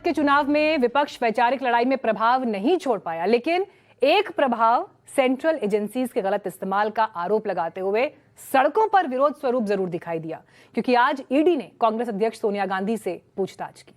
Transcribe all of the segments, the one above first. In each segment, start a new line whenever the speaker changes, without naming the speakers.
के चुनाव में विपक्ष वैचारिक लड़ाई में प्रभाव नहीं छोड़ पाया, लेकिन एक प्रभाव सेंट्रल एजेंसीज के गलत इस्तेमाल का आरोप लगाते हुए सड़कों पर विरोध स्वरूप जरूर दिखाई दिया, क्योंकि आज ईडी ने कांग्रेस अध्यक्ष सोनिया गांधी से पूछताछ की।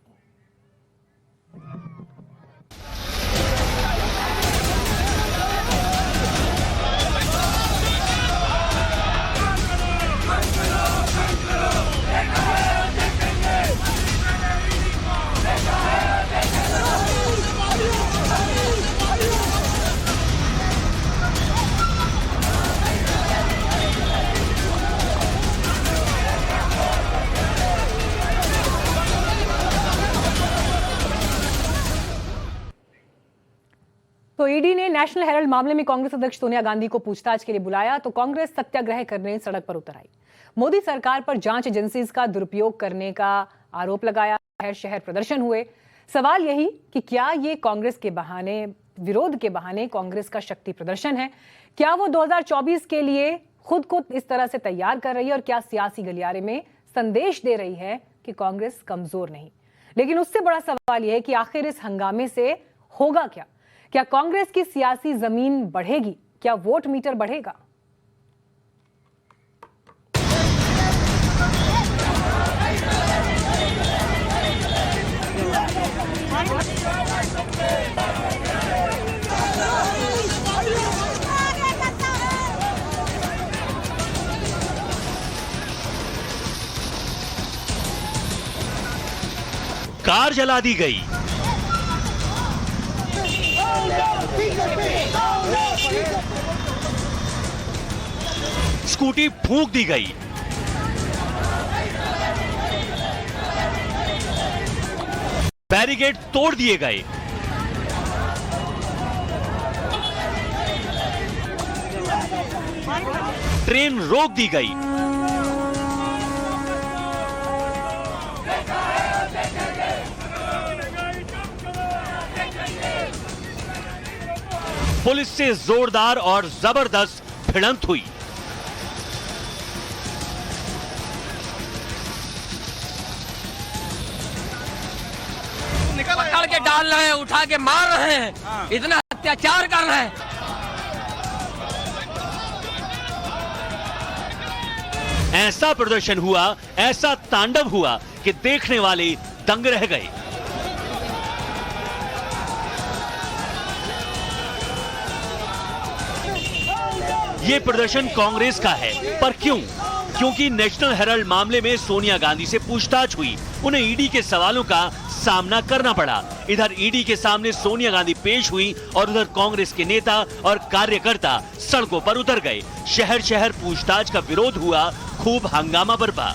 तो ईडी ने नेशनल हेराल्ड मामले में कांग्रेस अध्यक्ष सोनिया गांधी को पूछताछ के लिए बुलाया तो कांग्रेस सत्याग्रह करने सड़क पर उतर आई। मोदी सरकार पर जांच एजेंसीज का दुरुपयोग करने का आरोप लगाया। शहर शहर प्रदर्शन हुए। सवाल यही कि क्या ये कांग्रेस के बहाने, विरोध के बहाने कांग्रेस का शक्ति प्रदर्शन है? क्या वो 2024 के लिए खुद को इस तरह से तैयार कर रही है और क्या सियासी गलियारे में संदेश दे रही है कि कांग्रेस कमजोर नहीं? लेकिन उससे बड़ा सवाल यह है कि आखिर इस हंगामे से होगा क्या? क्या कांग्रेस की सियासी जमीन बढ़ेगी? क्या वोट मीटर बढ़ेगा?
कार जला दी गई, स्कूटी फूंक दी गई, बैरिकेड तोड़ दिए गए, ट्रेन रोक दी गई, पुलिस से जोरदार और जबरदस्त भिड़ंत हुई।
पकड़ के डाल रहे हैं, उठा के मार रहे हैं, इतना अत्याचार कर रहे हैं।
ऐसा प्रदर्शन हुआ, ऐसा तांडव हुआ कि देखने वाले दंग रह गए। ये प्रदर्शन कांग्रेस का है, पर क्यों? क्योंकि नेशनल हेराल्ड मामले में सोनिया गांधी से पूछताछ हुई। उन्हें ईडी के सवालों का सामना करना पड़ा। इधर ईडी के सामने सोनिया गांधी पेश हुई और उधर कांग्रेस के नेता और कार्यकर्ता सड़कों पर उतर गए। शहर शहर पूछताछ का विरोध हुआ, खूब हंगामा बरपा।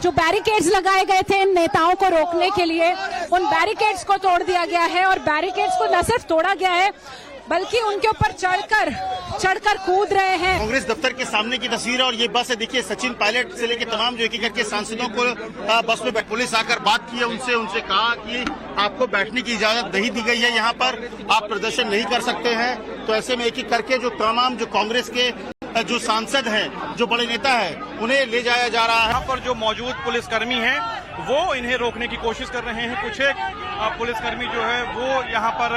जो बैरिकेड्स लगाए गए थे इन नेताओं को रोकने के लिए, उन बैरिकेड्स को तोड़ दिया गया है और बैरिकेड्स को न सिर्फ तोड़ा गया है बल्कि उनके ऊपर चढ़कर कूद रहे हैं।
कांग्रेस दफ्तर के सामने की तस्वीर है और ये बस है। देखिए, सचिन पायलट से लेकर तमाम जो एक करके सांसदों को बस में पुलिस आकर बात की है, उनसे कहा कि आपको बैठने की इजाजत नहीं दी गई है, यहाँ पर आप प्रदर्शन नहीं कर सकते हैं। तो ऐसे में एक एक करके जो तमाम जो कांग्रेस के जो सांसद हैं, जो बड़े नेता हैं, उन्हें ले जाया जा रहा है।
यहाँ पर जो मौजूद पुलिसकर्मी हैं वो इन्हें रोकने की कोशिश कर रहे हैं। कुछ एक पुलिसकर्मी जो है वो यहाँ पर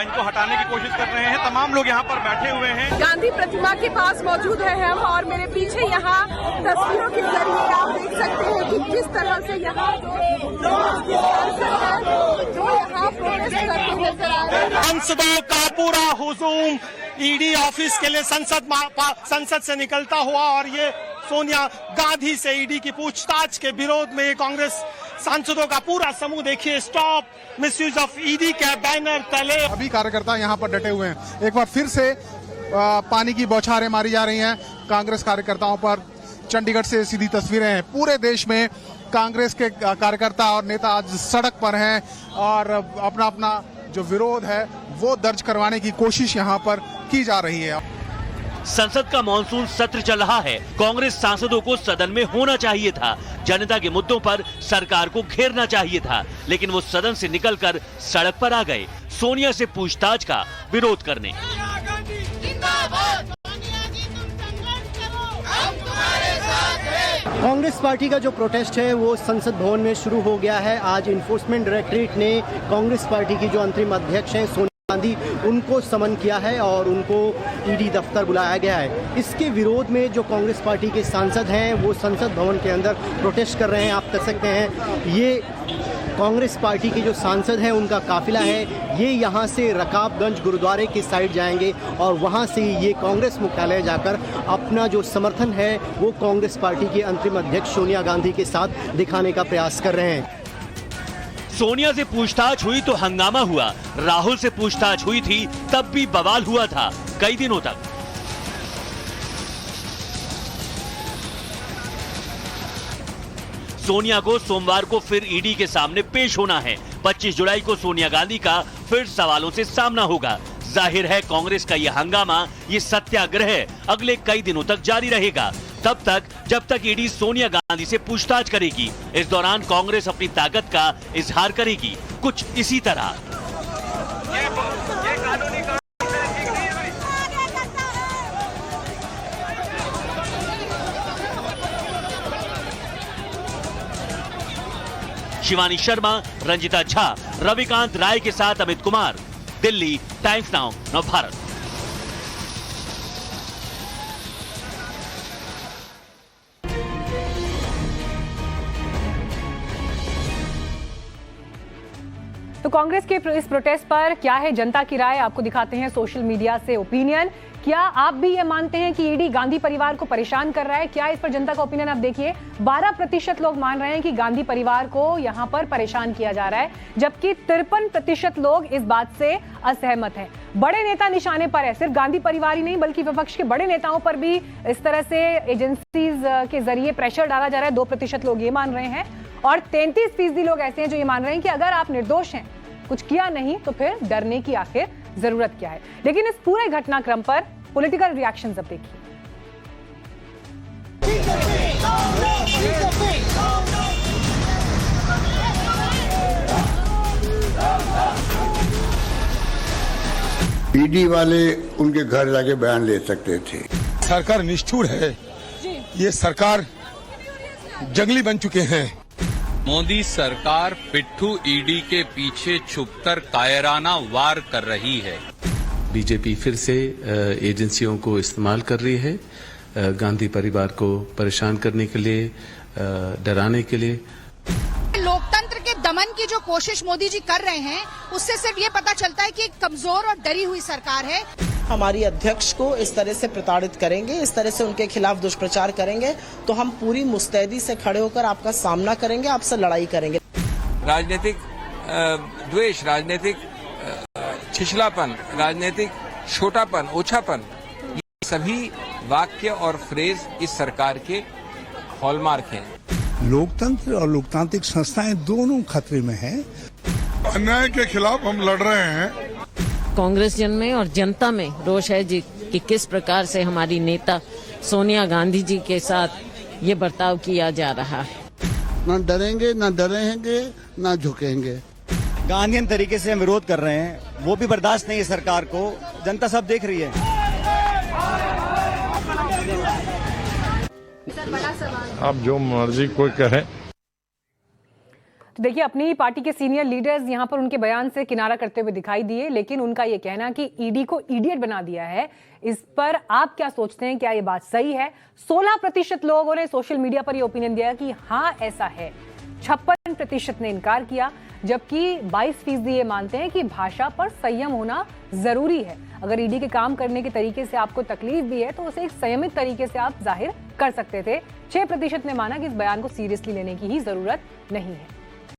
इनको हटाने की कोशिश कर रहे हैं। तमाम लोग यहाँ पर बैठे हुए हैं।
गांधी प्रतिमा के पास मौजूद है हम, और मेरे पीछे यहाँ तस्वीरों के जरिए आप देख सकते हैं कि किस तरह से यहाँ जो यहाँ प्रोटेस्ट करते नजर आ रहे हैं।
सांसदों का पूरा हुजूम ईडी ऑफिस के लिए संसद से निकलता हुआ और ये सोनिया गांधी से ईडी की पूछताछ के विरोध में कांग्रेस सांसदों का पूरा समूह, देखिए, स्टॉप मिसयूज ऑफ ईडी के बैनर तले।
अभी कार्यकर्ता यहाँ पर डटे हुए हैं। एक बार फिर से पानी की बौछारें मारी जा रही हैं कांग्रेस कार्यकर्ताओं पर। चंडीगढ़ से सीधी तस्वीरें हैं। पूरे देश में कांग्रेस के कार्यकर्ता और नेता आज सड़क पर हैं और अपना अपना जो विरोध है वो दर्ज करवाने की कोशिश यहाँ पर की जा रही है।
संसद का मॉनसून सत्र चल रहा है। कांग्रेस सांसदों को सदन में होना चाहिए था। जनता के मुद्दों पर सरकार को घेरना चाहिए था, लेकिन वो सदन से निकलकर सड़क पर आ गए सोनिया से पूछताछ का विरोध करने।
कांग्रेस पार्टी का जो प्रोटेस्ट है वो संसद भवन में शुरू हो गया है। आज इन्फोर्समेंट डायरेक्टरेट ने कांग्रेस पार्टी की जो अंतरिम अध्यक्ष हैं सोनिया गांधी, उनको समन किया है और उनको ईडी दफ्तर बुलाया गया है। इसके विरोध में जो कांग्रेस पार्टी के सांसद हैं वो संसद भवन के अंदर प्रोटेस्ट कर रहे हैं। आप देख सकते हैं ये कांग्रेस पार्टी के जो सांसद हैं उनका काफिला है। ये यहाँ से रकाबगंज गुरुद्वारे की साइड जाएंगे और वहाँ से ये कांग्रेस मुख्यालय जाकर अपना जो समर्थन है वो कांग्रेस पार्टी की अंतरिम अध्यक्ष सोनिया गांधी के साथ दिखाने का प्रयास कर रहे हैं।
सोनिया से पूछताछ हुई तो हंगामा हुआ, राहुल से पूछताछ हुई थी तब भी बवाल हुआ था कई दिनों तक। सोनिया को सोमवार को फिर ईडी के सामने पेश होना है। 25 जुलाई को सोनिया गांधी का फिर सवालों से सामना होगा। जाहिर है कांग्रेस का यह हंगामा, ये सत्याग्रह अगले कई दिनों तक जारी रहेगा, तब तक जब तक ईडी सोनिया गांधी से पूछताछ करेगी। इस दौरान कांग्रेस अपनी ताकत का इजहार करेगी, कुछ इसी तरह। शिवानी शर्मा, रंजिता झा, रविकांत राय के साथ अमित कुमार, दिल्ली, टाइम्स नाउ नवभारत।
तो कांग्रेस के इस प्रोटेस्ट पर क्या है जनता की राय, आपको दिखाते हैं सोशल मीडिया से ओपिनियन। क्या आप भी ये मानते हैं कि ईडी गांधी परिवार को परेशान कर रहा है? क्या इस पर जनता का ओपिनियन आप देखिए। 12% लोग मान रहे हैं कि गांधी परिवार को यहां पर परेशान किया जा रहा है, जबकि 53% लोग इस बात से असहमत हैं। बड़े नेता निशाने पर है, सिर्फ गांधी परिवार ही नहीं बल्कि विपक्ष के बड़े नेताओं पर भी इस तरह से एजेंसीज के जरिए प्रेशर डाला जा रहा है। 2% लोग ये मान रहे हैं और 33% लोग ऐसे हैं जो ये मान रहे हैं कि अगर आप निर्दोष हैं, कुछ किया नहीं, तो फिर डरने की आखिर जरूरत क्या है। लेकिन इस पूरे घटनाक्रम पर पॉलिटिकल रिएक्शन अब देखिए।
ईडी वाले उनके घर जाके बयान ले सकते थे।
सरकार निष्ठुर है, ये सरकार जंगली बन चुके हैं।
मोदी सरकार पिट्ठू ईडी के पीछे छुपकर कायराना वार कर रही है।
बीजेपी फिर से एजेंसियों को इस्तेमाल कर रही है, गांधी परिवार को परेशान करने के लिए, डराने के लिए।
लोकतंत्र के दमन की जो कोशिश मोदी जी कर रहे हैं, उससे सिर्फ ये पता चलता है कि एक कमजोर और डरी हुई सरकार है।
हमारी अध्यक्ष को इस तरह से प्रताड़ित करेंगे, इस तरह से उनके खिलाफ दुष्प्रचार करेंगे, तो हम पूरी मुस्तैदी से खड़े होकर आपका सामना करेंगे, आपसे लड़ाई करेंगे।
राजनीतिक द्वेष, राजनीतिक छिछलापन, राजनीतिक छोटापन, ओछापन, ये सभी वाक्य और फ्रेज इस सरकार के हॉलमार्क हैं।
लोकतंत्र और लोकतांत्रिक संस्थाएं दोनों खतरे में हैं।
अन्याय के खिलाफ हम लड़ रहे हैं।
कांग्रेस जन में और जनता में रोष है जी कि किस प्रकार से हमारी नेता सोनिया गांधी जी के साथ ये बर्ताव किया जा रहा है।
न डरेंगे, न डरेंगे, न झुकेंगे।
गांधीयन तरीके से हम विरोध कर रहे हैं, वो भी बर्दाश्त नहीं है सरकार को, जनता सब देख रही है।
आप जो मर्जी कोई कहे।
तो देखिए, अपनी पार्टी के सीनियर लीडर्स यहां पर उनके बयान से किनारा करते हुए दिखाई दिए, लेकिन उनका यह कहना कि ईडी को इडियट बना दिया है, इस पर आप क्या सोचते हैं? क्या ये बात सही है? 16% लोगों ने सोशल मीडिया पर यह ओपिनियन दिया कि हाँ ऐसा है। 56% ने इनकार किया, जबकि 22% ये मानते हैं कि भाषा पर संयम होना जरूरी है। अगर ईडी के काम करने के तरीके से आपको तकलीफ भी है तो उसे एक संयमित तरीके से आप जाहिर कर सकते थे। 6% ने माना कि इस बयान को सीरियसली लेने की ही जरूरत नहीं है।